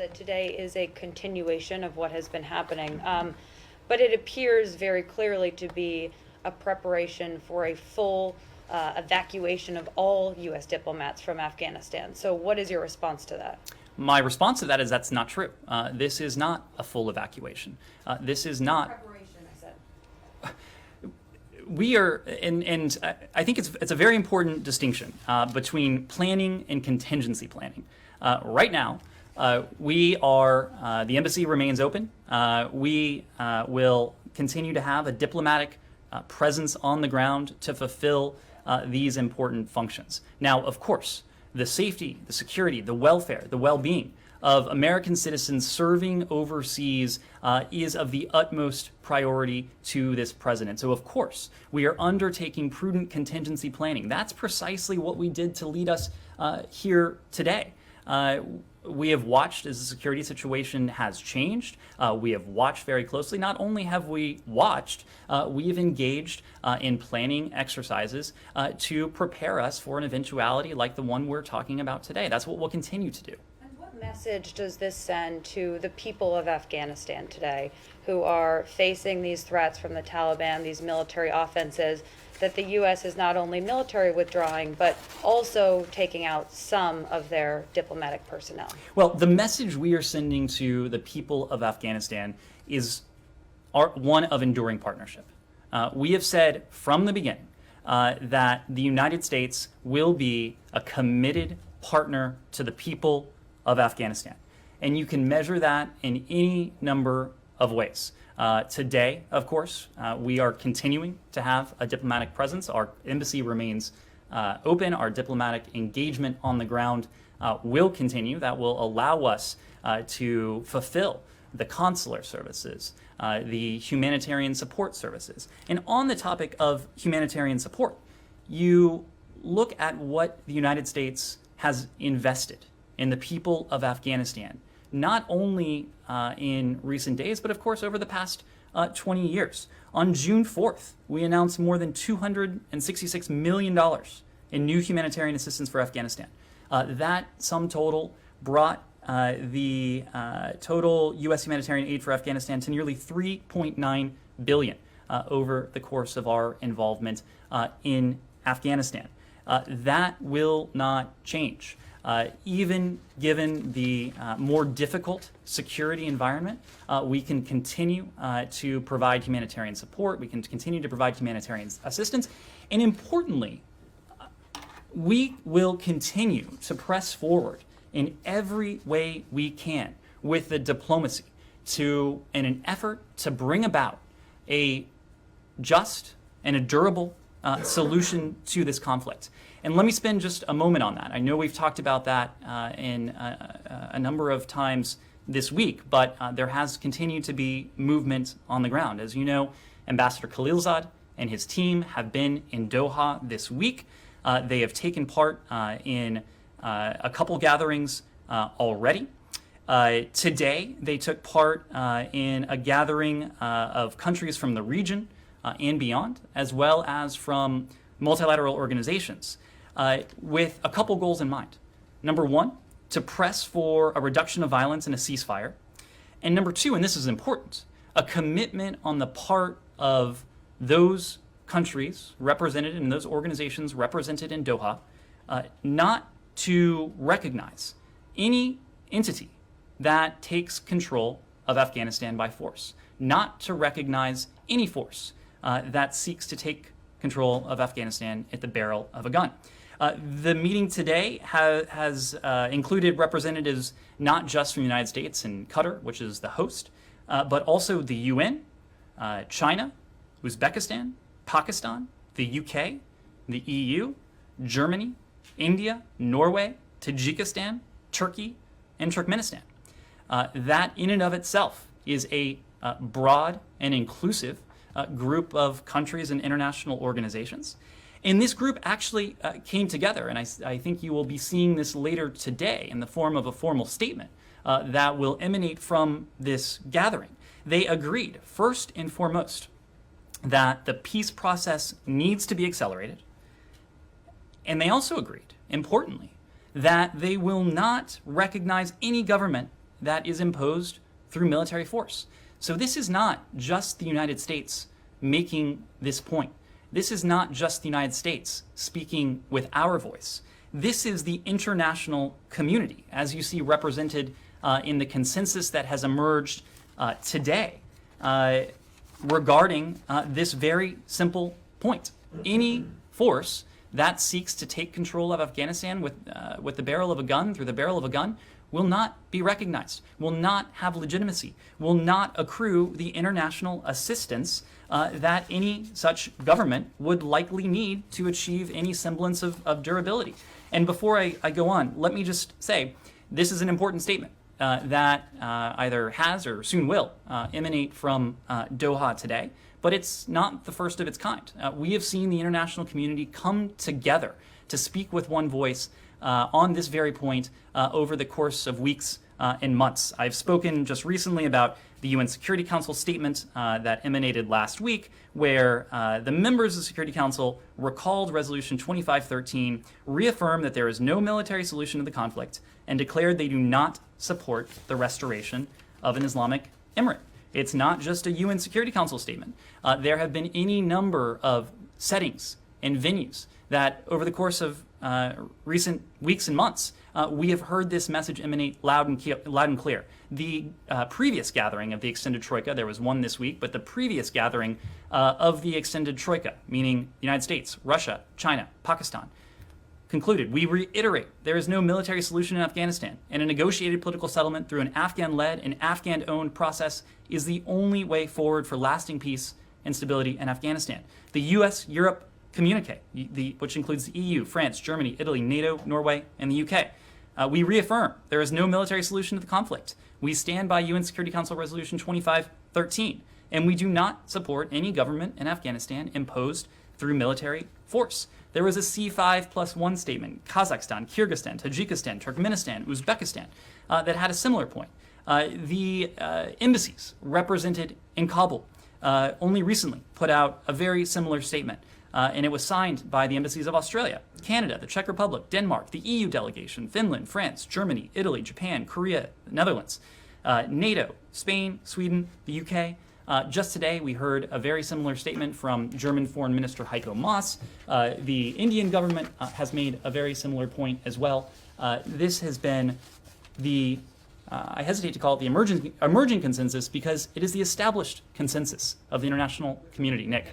that today is a continuation of what has been happening, but it appears very clearly to be a preparation for a full evacuation of all U.S. diplomats from Afghanistan. So what is your response to that? My response to that is that's not true. This is not a full evacuation. This is not... Preparation, I said. We are, and I think it's a very important distinction between planning and contingency planning. Right now, we are, the embassy remains open. We will continue to have a diplomatic presence on the ground to fulfill these important functions. Now, of course, the safety, the security, the welfare, the well-being of American citizens serving overseas is of the utmost priority to this president. So, of course, we are undertaking prudent contingency planning. That's precisely what we did to lead us here today. We have watched as the security situation has changed. We have watched very closely. Not only have we watched, we have engaged in planning exercises to prepare us for an eventuality like the one we're talking about today. That's what we'll continue to do. And what message does this send to the people of Afghanistan today who are facing these threats from the Taliban, these military offenses, that the U.S. is not only military withdrawing, but also taking out some of their diplomatic personnel? Well, the message we are sending to the people of Afghanistan is one of enduring partnership. We have said from the beginning that the United States will be a committed partner to the people of Afghanistan. And you can measure that in any number of ways. Today, of course, we are continuing to have a diplomatic presence. Our embassy remains open. Our diplomatic engagement on the ground will continue. That will allow us to fulfill the consular services, the humanitarian support services. And on the topic of humanitarian support, you look at what the United States has invested in the people of Afghanistan, not only in recent days, but of course over the past 20 years. On June 4th, we announced more than $266 million in new humanitarian assistance for Afghanistan. That sum total brought the total U.S. humanitarian aid for Afghanistan to nearly $3.9 billion over the course of our involvement in Afghanistan. That will not change. Even given the more difficult security environment, we can continue to provide humanitarian support. We can continue to provide humanitarian assistance. And importantly, we will continue to press forward in every way we can with the diplomacy in an effort to bring about a just and a durable solution to this conflict. And let me spend just a moment on that. I know we've talked about that in a number of times this week, but there has continued to be movement on the ground. As you know, Ambassador Khalilzad and his team have been in Doha this week. They have taken part in a couple gatherings already. Today, they took part in a gathering of countries from the region and beyond, as well as from multilateral organizations, with a couple goals in mind. Number one, to press for a reduction of violence and a ceasefire. And number two, and this is important, a commitment on the part of those countries represented and those organizations represented in Doha, not to recognize any entity that takes control of Afghanistan by force, not to recognize any force that seeks to take control of Afghanistan at the barrel of a gun. The meeting today has included representatives not just from the United States and Qatar, which is the host, but also the UN, China, Uzbekistan, Pakistan, the UK, the EU, Germany, India, Norway, Tajikistan, Turkey, and Turkmenistan. That in and of itself is a broad and inclusive group of countries and international organizations. And this group actually came together, and I think you will be seeing this later today in the form of a formal statement that will emanate from this gathering. They agreed, first and foremost, that the peace process needs to be accelerated. And they also agreed, importantly, that they will not recognize any government that is imposed through military force. So this is not just the United States making this point. This is not just the United States speaking with our voice. This is the international community, as you see represented in the consensus that has emerged today regarding this very simple point. Any force that seeks to take control of Afghanistan with the barrel of a gun, through the barrel of a gun, will not be recognized, will not have legitimacy, will not accrue the international assistance that any such government would likely need to achieve any semblance of durability. And before I go on, let me just say, this is an important statement that either has or soon will emanate from Doha today, but it's not the first of its kind. We have seen the international community come together to speak with one voice on this very point over the course of weeks and months. I've spoken just recently about the UN Security Council statement that emanated last week, where the members of the Security Council recalled Resolution 2513, reaffirmed that there is no military solution to the conflict, and declared they do not support the restoration of an Islamic emirate. It's not just a UN Security Council statement. There have been any number of settings and venues that over the course of recent weeks and months, we have heard this message emanate loud and clear. The previous gathering of the extended troika, there was one this week, but the previous gathering of the extended troika, meaning the United States, Russia, China, Pakistan, concluded, we reiterate there is no military solution in Afghanistan, and a negotiated political settlement through an Afghan-led and Afghan-owned process is the only way forward for lasting peace and stability in Afghanistan. The U.S., Europe communique, which includes the EU, France, Germany, Italy, NATO, Norway, and the UK. We reaffirm there is no military solution to the conflict. We stand by UN Security Council Resolution 2513, and we do not support any government in Afghanistan imposed through military force. There was a C5+1 statement, Kazakhstan, Kyrgyzstan, Tajikistan, Turkmenistan, Uzbekistan, that had a similar point. The embassies represented in Kabul only recently put out a very similar statement, and it was signed by the embassies of Australia, Canada, the Czech Republic, Denmark, the EU delegation, Finland, France, Germany, Italy, Japan, Korea, the Netherlands, NATO, Spain, Sweden, the UK. Just today, we heard a very similar statement from German Foreign Minister Heiko Maas. The Indian government has made a very similar point as well. This has been the, I hesitate to call it the emerging consensus, because it is the established consensus of the international community. Nick.